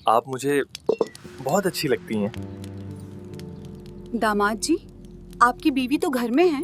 आप मुझे बहुत अच्छी लगती हैं। दामाद जी, आपकी बीवी तो घर में है।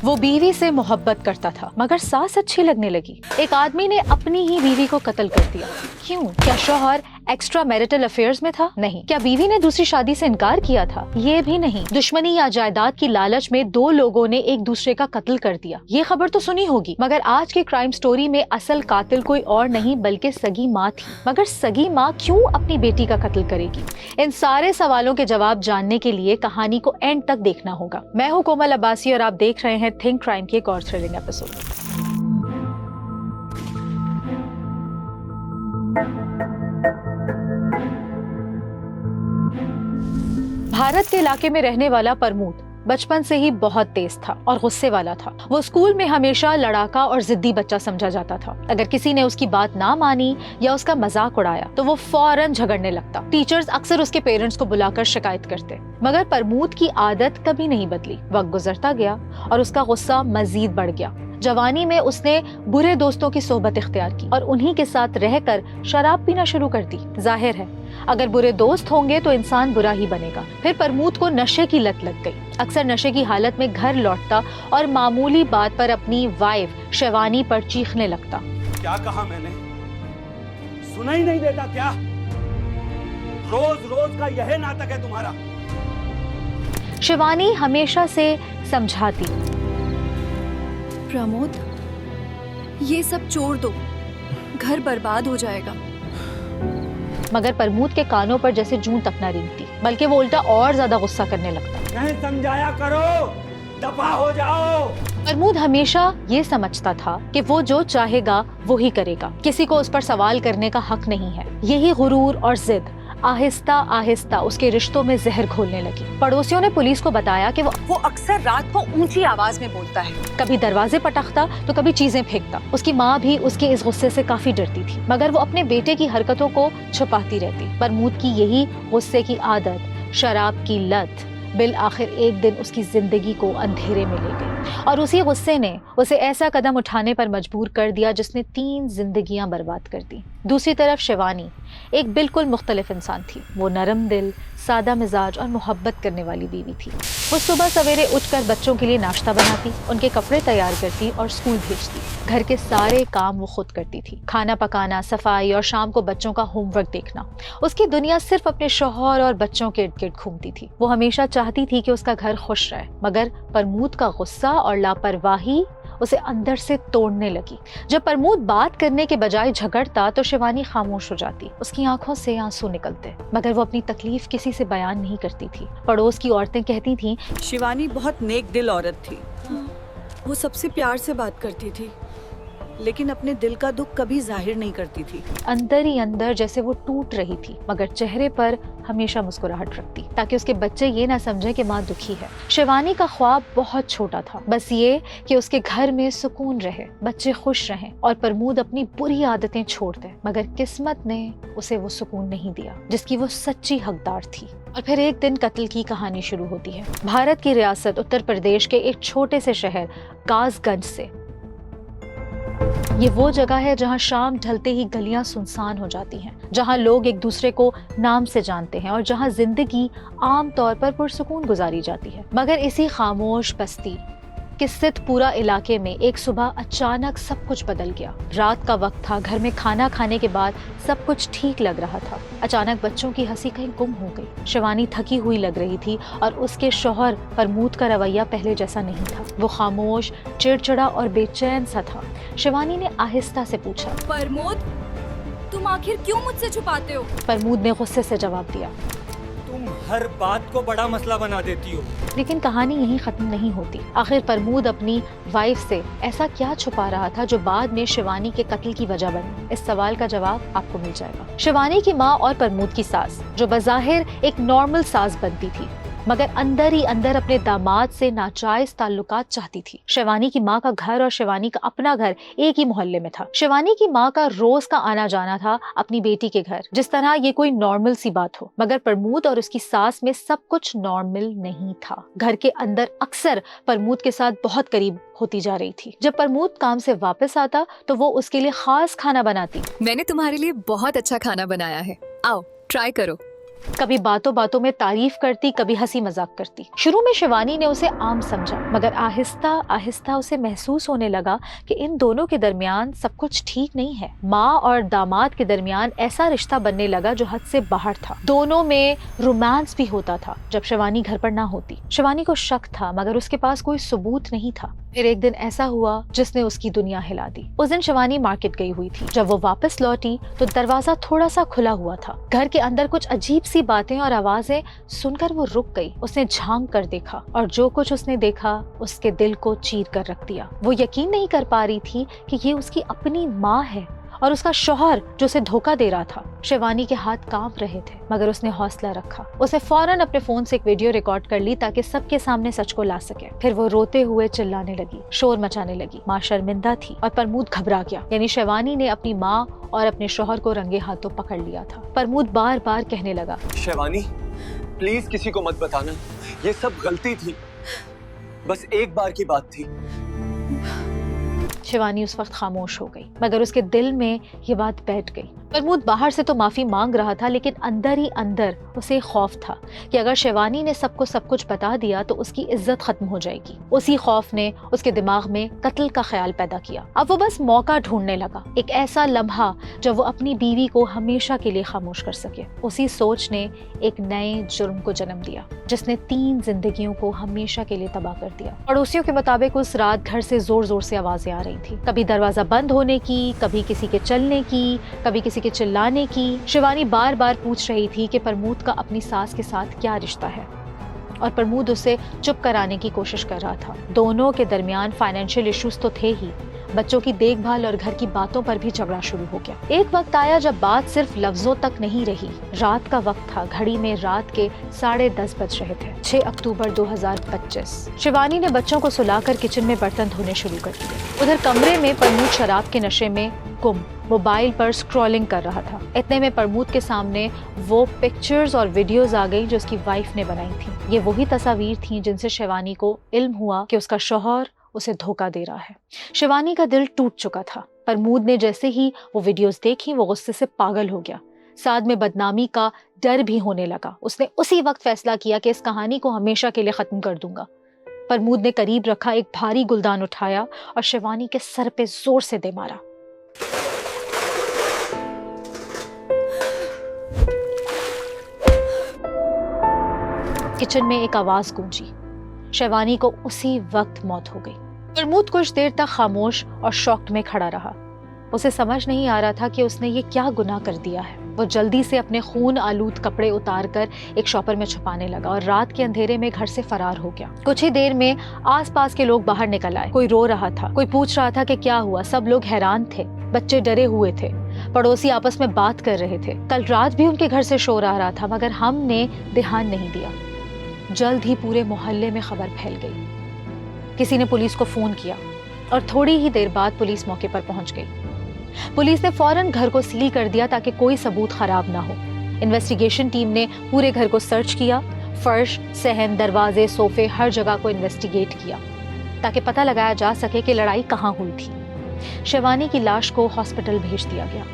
वो बीवी से मोहब्बत करता था मगर सास अच्छी लगने लगी। एक आदमी ने अपनी ही बीवी को कत्ल कर दिया। क्यों? क्या शौहर एक्स्ट्रा मैरिटल अफेयर्स में था? नहीं। क्या बीवी ने दूसरी शादी से इनकार किया था? ये भी नहीं। दुश्मनी या जायदाद की लालच में दो लोगों ने एक दूसरे का कत्ल कर दिया। ये खबर तो सुनी होगी, मगर आज की क्राइम स्टोरी में असल कातिल कोई और नहीं बल्कि सगी माँ थी। मगर सगी माँ क्यों अपनी बेटी का कत्ल करेगी? इन सारे सवालों के जवाब जानने के लिए कहानी को एंड तक देखना होगा। मैं हूँ कोमल अब्बासी और आप देख रहे हैं थिंक क्राइम की एक और थ्रिलिंग एपिसोड। भारत के इलाके में रहने वाला प्रमोद बचपन से ही बहुत तेज था और गुस्से वाला था। वो स्कूल में हमेशा लड़ाका और जिद्दी बच्चा समझा जाता था। अगर किसी ने उसकी बात ना मानी या उसका मजाक उड़ाया तो वो फौरन झगड़ने लगता। टीचर्स अक्सर उसके पेरेंट्स को बुलाकर शिकायत करते, मगर प्रमोद की आदत कभी नहीं बदली। वक्त गुजरता गया और उसका गुस्सा मजीद बढ़ गया। जवानी में उसने बुरे दोस्तों की सोबत इख्तियार की और उन्हीं के साथ रहकर शराब पीना शुरू कर दी। जाहिर है, अगर बुरे दोस्त होंगे तो इंसान बुरा ही बनेगा। फिर प्रमोद को नशे की लत लग गई। अक्सर नशे की हालत में घर लौटता और मामूली बात पर अपनी वाइफ शिवानी पर चीखने लगता। क्या कहा मैंने? सुना ही नहीं देता क्या? रोज रोज का यही नाटक है तुम्हारा। शिवानी हमेशा से समझाती, प्रमोद, ये सब छोड़ दो, घर बर्बाद हो जाएगा। मगर प्रमोद के कानों पर जैसे जूं तक न रेंगती, बल्कि वो उल्टा और ज्यादा गुस्सा करने लगता। नहीं समझाया करो, दफा हो जाओ। प्रमोद हमेशा ये समझता था कि वो जो चाहेगा वो ही करेगा, किसी को उस पर सवाल करने का हक नहीं है। यही गुरूर और जिद आहिस्ता आहिस्ता उसके रिश्तों में जहर घोलने लगी। पड़ोसियों ने पुलिस को बताया कि वो अक्सर रात को ऊंची आवाज में बोलता है, कभी दरवाजे पटकता तो कभी चीजें फेंकता। उसकी माँ भी उसके इस गुस्से से काफी डरती थी, मगर वो अपने बेटे की हरकतों को छुपाती रहती। प्रमोद की यही गुस्से की आदत, शराब की लत, बिल आखिर एक दिन उसकी जिंदगी को अंधेरे में ले गई और उसी गुस्से ने उसे ऐसा कदम उठाने पर मजबूर कर दिया जिसने 3 जिंदगियां बर्बाद कर दी। दूसरी तरफ शिवानी एक बिल्कुल मुख्तलिफ इंसान थी। वो नरम दिल, सादा मिजाज और मोहब्बत करने वाली बीवी थी। वो सुबह सवेरे उठकर बच्चों के लिए नाश्ता बनाती, उनके कपड़े तैयार करती और स्कूल भेजती। घर के सारे काम वो खुद करती थी, खाना पकाना, सफाई और शाम को बच्चों का होमवर्क देखना। उसकी दुनिया सिर्फ अपने शौहर और बच्चों के इर्द गिर्द घूमती थी। वो हमेशा चाहती थी कि उसका घर खुश रहे, मगर प्रमोद का गुस्सा और लापरवाही उसे अंदर से तोड़ने लगी। जब प्रमोद बात करने के बजाय झगड़ता तो शिवानी खामोश हो जाती। उसकी आंखों से आंसू निकलते, मगर वो अपनी तकलीफ किसी से बयान नहीं करती थी। पड़ोस की औरतें कहती थीं, शिवानी बहुत नेक दिल औरत थी। वो सबसे प्यार से बात करती थी, लेकिन अपने दिल का दुख कभी जाहिर नहीं करती थी। अंदर ही अंदर जैसे वो टूट रही थी, मगर चेहरे पर हमेशा मुस्कुराहट रखती ताकि उसके बच्चे ये ना समझे कि माँ दुखी है। शिवानी का ख्वाब बहुत छोटा था, बस ये कि उसके घर में सुकून रहे, बच्चे खुश रहें और प्रमोद अपनी बुरी आदतें छोड़ दे। मगर किस्मत ने उसे वो सुकून नहीं दिया जिसकी वो सच्ची हकदार थी। और फिर एक दिन कत्ल की कहानी शुरू होती है। भारत की रियासत उत्तर प्रदेश के एक छोटे से शहर कासगंज से। ये वो जगह है जहाँ शाम ढलते ही गलियां सुनसान हो जाती हैं, जहाँ लोग एक दूसरे को नाम से जानते हैं और जहाँ जिंदगी आम तौर पर पुरसुकून गुजारी जाती है। मगर इसी खामोश बस्ती के सितपुरा इलाके में एक सुबह अचानक सब कुछ बदल गया। रात का वक्त था, घर में खाना खाने के बाद सब कुछ ठीक लग रहा था। अचानक बच्चों की हंसी कहीं गुम हो गई। शिवानी थकी हुई लग रही थी और उसके शौहर प्रमोद का रवैया पहले जैसा नहीं था। वो खामोश, चिड़चिड़ा और बेचैन सा था। शिवानी ने आहिस्ता से पूछा, प्रमोद, तुम आखिर क्यों मुझसे छुपाते हो? प्रमोद ने गुस्से से जवाब दिया, तुम हर बात को बड़ा मसला बना देती हो। लेकिन कहानी यहीं खत्म नहीं होती। आखिर प्रमोद अपनी वाइफ से ऐसा क्या छुपा रहा था जो बाद में शिवानी के कत्ल की वजह बनी? इस सवाल का जवाब आपको मिल जाएगा। शिवानी की माँ और प्रमोद की सास, जो बज़ाहिर एक नॉर्मल सास बनती थी, मगर अंदर ही अंदर अपने दामाद से नाजायज ताल्लुकात चाहती थी। शिवानी की माँ का घर और शिवानी का अपना घर एक ही मोहल्ले में था। शिवानी की माँ का रोज का आना जाना था अपनी बेटी के घर, जिस तरह ये कोई नॉर्मल सी बात हो। मगर प्रमोद और उसकी सास में सब कुछ नॉर्मल नहीं था। घर के अंदर अक्सर प्रमोद के साथ बहुत करीब होती जा रही थी। जब प्रमोद काम से वापस आता तो वो उसके लिए खास खाना बनाती। मैंने तुम्हारे लिए बहुत अच्छा खाना बनाया है, आओ ट्राई करो। कभी बातों बातों में तारीफ करती, कभी हंसी मजाक करती। शुरू में शिवानी ने उसे आम समझा, मगर आहिस्ता आहिस्ता उसे महसूस होने लगा कि इन दोनों के दरमियान सब कुछ ठीक नहीं है। माँ और दामाद के दरमियान ऐसा रिश्ता बनने लगा जो हद से बाहर था। दोनों में रोमांस भी होता था जब शिवानी घर पर ना होती। शिवानी को शक था, मगर उसके पास कोई सबूत नहीं था। फिर एक दिन ऐसा हुआ जिसने उसकी दुनिया हिला दी। उस दिन शिवानी मार्केट गई हुई थी। जब वो वापस लौटी तो दरवाजा थोड़ा सा खुला हुआ था। घर के अंदर कुछ अजीब सी बातें और आवाजें सुनकर वो रुक गई। उसने झांक कर देखा और जो कुछ उसने देखा उसके दिल को चीर कर रख दिया। वो यकीन नहीं कर पा रही थी कि ये उसकी अपनी माँ है और उसका शौहर जो उसे धोखा दे रहा था। शिवानी के हाथ कांप रहे थे, मगर उसने हौसला रखा। उसने फौरन अपने फोन से एक वीडियो रिकॉर्ड कर ली ताकि सबके सामने सच को ला सके। फिर वो रोते हुए चिल्लाने लगी, शोर मचाने लगी। माँ शर्मिंदा थी और प्रमोद घबरा गया। यानी शिवानी ने अपनी माँ और अपने शौहर को रंगे हाथों पकड़ लिया था। प्रमोद बार बार कहने लगा, शिवानी प्लीज किसी को मत बताना, ये सब गलती थी, बस एक बार की बात थी। शिवानी उस वक्त खामोश हो गई, मगर उसके दिल में ये बात बैठ गई। प्रमोद बाहर से तो माफी मांग रहा था, लेकिन अंदर ही अंदर उसे खौफ था कि अगर शिवानी ने सबको सब कुछ बता दिया तो उसकी इज्जत खत्म हो जाएगी। उसी खौफ ने उसके दिमाग में कत्ल का ख्याल पैदा किया। अब वो बस मौका ढूंढने लगा, एक ऐसा लम्हा जब वो अपनी बीवी को हमेशा के लिए खामोश कर सके। उसी सोच ने एक नए जुर्म को जन्म दिया, जिसने 3 जिंदगियों को हमेशा के लिए तबाह कर दिया। पड़ोसियों के मुताबिक उस रात घर से जोर जोर से आवाजें आ रही थी, कभी दरवाजा बंद होने की, कभी किसी के चलने की, कभी किसी के चिल्लाने की। शिवानी बार बार पूछ रही थी कि प्रमोद का अपनी सास के साथ क्या रिश्ता है, और प्रमोद उसे चुप कराने की कोशिश कर रहा था। दोनों के दरमियान फाइनेंशियल इश्यूज तो थे ही, बच्चों की देखभाल और घर की बातों पर भी झगड़ा शुरू हो गया। एक वक्त आया जब बात सिर्फ लफ्जों तक नहीं रही। रात का वक्त था, घड़ी में रात के 10:30 बज रहे थे। 6 अक्टूबर 2025। शिवानी ने बच्चों को सुलाकर किचन में बर्तन धोने शुरू कर दिए। उधर कमरे में प्रमोद शराब के नशे में गुम मोबाइल पर स्क्रॉलिंग कर रहा था। इतने में प्रमोद के सामने वो पिक्चर्स और वीडियोस आ गई जो उसकी वाइफ ने बनाई थी। ये वही तस्वीर थी जिनसे शिवानी को इल्म हुआ कि उसका शौहर उसे धोखा दे रहा है। शिवानी का दिल टूट चुका था। प्रमोद ने जैसे ही वो वीडियोस देखी वो गुस्से से पागल हो गया। साथ में बदनामी का डर भी होने लगा। उसने उसी वक्त फैसला किया कि इस कहानी को हमेशा के लिए खत्म कर दूंगा। प्रमोद ने करीब रखा एक भारी गुलदान उठाया और शिवानी के सर पे जोर से दे मारा। किचन में एक आवाज गूंजी। शिवानी को उसी वक्त मौत हो गई। प्रमोद कुछ देर तक खामोश और शॉक्ड में खड़ा रहा। उसे समझ नहीं आ रहा था कि उसने ये क्या गुनाह कर दिया है। वो जल्दी से अपने खून आलूद कपड़े उतारकर एक शॉपर में छुपाने लगा और रात के अंधेरे में घर से फरार हो गया। कुछ ही देर में आसपास के लोग बाहर निकल आए। कोई रो रहा था, कोई पूछ रहा था कि क्या हुआ। सब लोग हैरान थे, बच्चे डरे हुए थे, पड़ोसी आपस में बात कर रहे थे। कल रात भी उनके घर से शोर आ रहा था, मगर हमने ध्यान नहीं दिया। जल्द ही पूरे मोहल्ले में खबर फैल गई। किसी ने पुलिस को फोन किया और थोड़ी ही देर बाद पुलिस मौके पर पहुंच गई। पुलिस ने फौरन घर को सील कर दिया ताकि कोई सबूत खराब ना हो। इन्वेस्टिगेशन टीम ने पूरे घर को सर्च किया। फर्श, सहन, दरवाजे, सोफे, हर जगह को इन्वेस्टिगेट किया ताकि पता लगाया जा सके कि लड़ाई कहाँ हुई थी। शिवानी की लाश को हॉस्पिटल भेज दिया गया।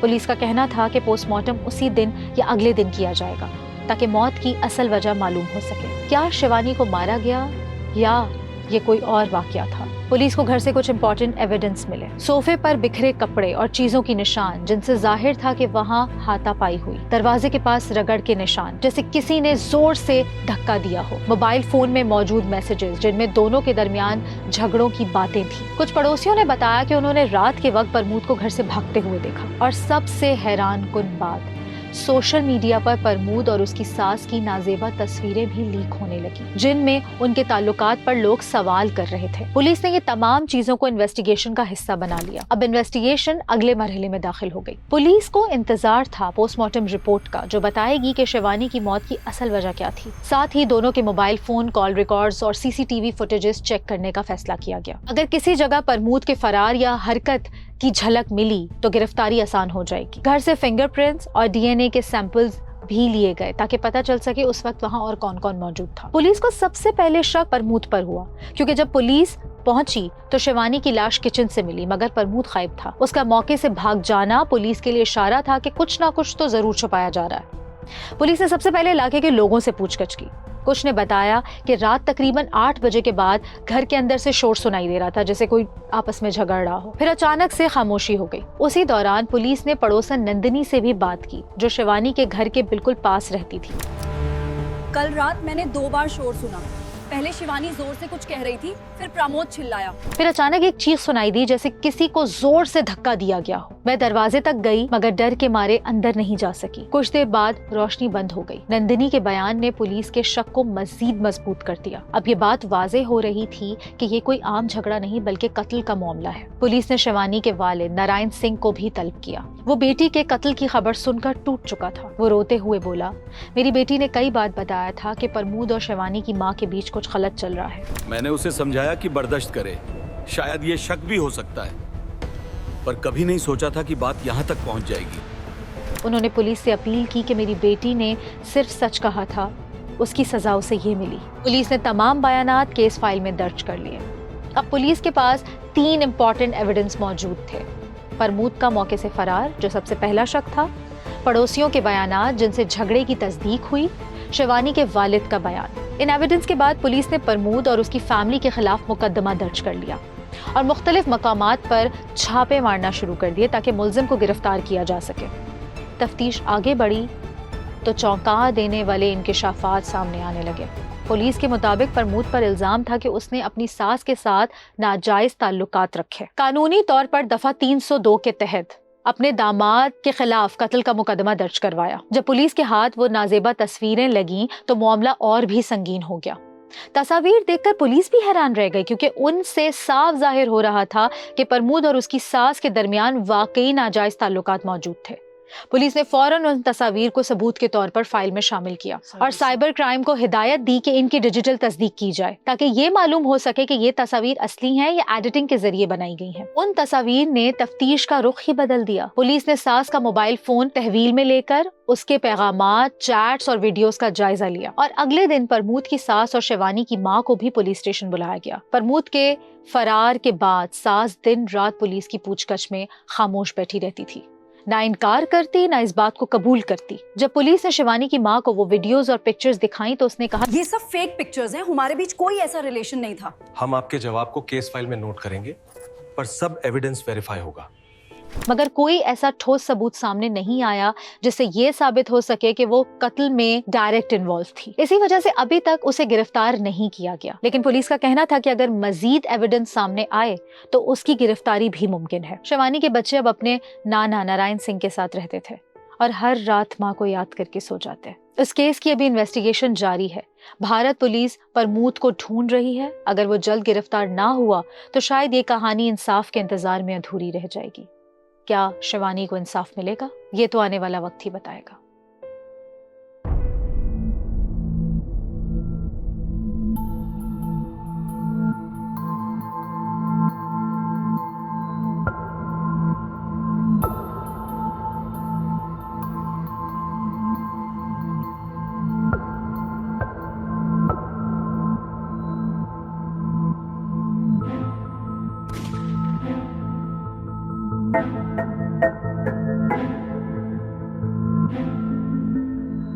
पुलिस का कहना था कि पोस्टमार्टम उसी दिन या अगले दिन किया जाएगा ताकि मौत की असल वजह मालूम हो सके। क्या शिवानी को मारा गया या ये कोई और वाकया था? पुलिस को घर से कुछ इंपॉर्टेंट एविडेंस मिले। सोफे पर बिखरे कपड़े और चीजों की निशान जिनसे जाहिर था कि वहाँ हाथापाई हुई। दरवाजे के पास रगड़ के निशान जैसे किसी ने जोर से धक्का दिया हो। मोबाइल फोन में मौजूद मैसेजेस जिनमें दोनों के दरमियान झगड़ों की बातें थी। कुछ पड़ोसियों ने बताया कि उन्होंने रात के वक्त प्रमोद को घर से भागते हुए देखा। और सबसे हैरान कुन बात, सोशल मीडिया पर प्रमोद और उसकी सास की नाजेबा तस्वीरें भी लीक होने लगी, जिनमें उनके ताल्लुकात पर लोग सवाल कर रहे थे। पुलिस ने ये तमाम चीजों को इन्वेस्टिगेशन का हिस्सा बना लिया। अब इन्वेस्टिगेशन अगले मरहले में दाखिल हो गई। पुलिस को इंतजार था पोस्टमार्टम रिपोर्ट का, जो बताएगी कि शिवानी की मौत की असल वजह क्या थी। साथ ही दोनों के मोबाइल फोन कॉल रिकॉर्ड्स और सीसीटीवी फुटेजेस चेक करने का फैसला किया गया। अगर किसी जगह प्रमोद के फरार या हरकत की झलक मिली तो गिरफ्तारी आसान हो जाएगी। घर से फिंगरप्रिंट्स और डीएनए के सैंपल्स भी लिए गए ताकि पता चल सके उस वक्त वहां और कौन कौन मौजूद था। पुलिस को सबसे पहले शक प्रमोद पर हुआ, क्योंकि जब पुलिस पहुंची तो शिवानी की लाश किचन से मिली, मगर प्रमोद गायब था। उसका मौके से भाग जाना पुलिस के लिए इशारा था कि कुछ ना कुछ तो जरूर छुपाया जा रहा है। पुलिस ने सबसे पहले इलाके के लोगों से पूछताछ की। कुछ ने बताया कि रात तकरीबन 8 बजे के बाद घर के अंदर से शोर सुनाई दे रहा था, जैसे कोई आपस में झगड़ रहा हो। फिर अचानक से खामोशी हो गई। उसी दौरान पुलिस ने पड़ोसन नंदिनी से भी बात की, जो शिवानी के घर के बिल्कुल पास रहती थी। कल रात मैंने 2 बार शोर सुना। पहले शिवानी जोर से कुछ कह रही थी, फिर प्रमोद चिल्लाया। फिर अचानक एक चीख सुनाई दी, जैसे किसी को जोर से धक्का दिया गया हो। मैं दरवाजे तक गई, मगर डर के मारे अंदर नहीं जा सकी। कुछ देर बाद रोशनी बंद हो गई। नंदिनी के बयान ने पुलिस के शक को मजीद मजबूत कर दिया। अब ये बात वाजे हो रही थी कि ये कोई आम झगड़ा नहीं बल्कि कत्ल का मामला है। पुलिस ने शिवानी के वालिद नारायण सिंह को भी तलब किया। वो बेटी के कत्ल की खबर सुनकर टूट चुका था। वो रोते हुए बोला, मेरी बेटी ने कई बार बताया था कि प्रमोद और शिवानी की माँ के बीच कुछ गलत चल रहा है। मैंने उसे समझाया कि बर्दाश्त करे, शायद ये शक भी हो सकता है, पर कभी नहीं सोचा था कि बात यहाँ तक पहुँच जाएगी। उन्होंने पुलिस से अपील की कि मेरी बेटी ने सिर्फ सच कहा था, उसकी सजा उसे ये मिली। पुलिस ने तमाम बयानात केस फाइल में दर्ज कर लिए। अब पुलिस के पास 3 इम्पोर्टेंट एविडेंस मौजूद थे। प्रमोद का मौके से फरार, जो सबसे पहला शक था, पड़ोसियों के बयानात जिनसे झगड़े की तस्दीक हुई, शिवानी के वालिद का बयान। इन एविडेंस के बाद पुलिस ने प्रमोद और उसकी फैमिली के खिलाफ मुकदमा दर्ज कर लिया और मुख्तलिफ मकामात पर छापे मारना शुरू कर दिए ताकि मुलजिम को गिरफ्तार किया जा सके। तफ्तीश आगे बढ़ी तो चौंका देने वाले इंकिशाफात सामने आने लगे। पुलिस के मुताबिक प्रमोद पर इल्जाम था कि उसने अपनी सास के साथ नाजायज ताल्लुकात रखे। कानूनी तौर पर दफा 302 के तहत अपने दामाद के खिलाफ कत्ल का मुकदमा दर्ज करवाया। जब पुलिस के हाथ वो नाजेबा तस्वीरें लगीं तो मामला और भी संगीन हो गया। तस्वीर देखकर पुलिस भी हैरान रह गई, क्योंकि उनसे साफ जाहिर हो रहा था कि प्रमोद और उसकी सास के दरमियान वाकई नाजायज ताल्लुकात मौजूद थे। पुलिस ने फौरन उन तस्वीर को सबूत के तौर पर फाइल में शामिल किया और साइबर क्राइम को हिदायत दी कि इनकी डिजिटल तस्दीक की जाए, ताकि ये मालूम हो सके कि ये तस्वीर असली हैं या एडिटिंग के जरिए बनाई गई हैं। उन तस्वीर ने तफ्तीश का रुख ही बदल दिया। पुलिस ने सास का मोबाइल फोन तहवील में लेकर उसके पैगामात, चैट्स और वीडियोस का जायजा लिया और अगले दिन प्रमोद की सास और शिवानी की मां को भी पुलिस स्टेशन बुलाया गया। प्रमोद के फरार के बाद सास दिन रात पुलिस की पूछताछ में खामोश बैठी रहती थी, ना इनकार करती ना इस बात को कबूल करती। जब पुलिस ने शिवानी की मां को वो वीडियोस और पिक्चर्स दिखाई तो उसने कहा, ये सब फेक पिक्चर्स हैं, हमारे बीच कोई ऐसा रिलेशन नहीं था। हम आपके जवाब को केस फाइल में नोट करेंगे, पर सब एविडेंस वेरीफाई होगा। मगर कोई ऐसा ठोस सबूत सामने नहीं आया जिससे ये साबित हो सके कि वो कत्ल में डायरेक्ट इन्वॉल्व थी। इसी वजह से अभी तक उसे गिरफ्तार नहीं किया गया। लेकिन पुलिस का कहना था कि अगर मजीद एविडेंस सामने आए तो उसकी गिरफ्तारी भी मुमकिन है। शिवानी के बच्चे अब अपने नाना नारायण सिंह के साथ रहते थे और हर रात माँ को याद करके सो जाते। इस केस की अभी इन्वेस्टिगेशन जारी है। भारत पुलिस प्रमोद को ढूंढ रही है। अगर वो जल्द गिरफ्तार ना हुआ तो शायद ये कहानी इंसाफ के इंतजार में अधूरी रह जाएगी। क्या शिवानी को इंसाफ मिलेगा? ये तो आने वाला वक्त ही बताएगा।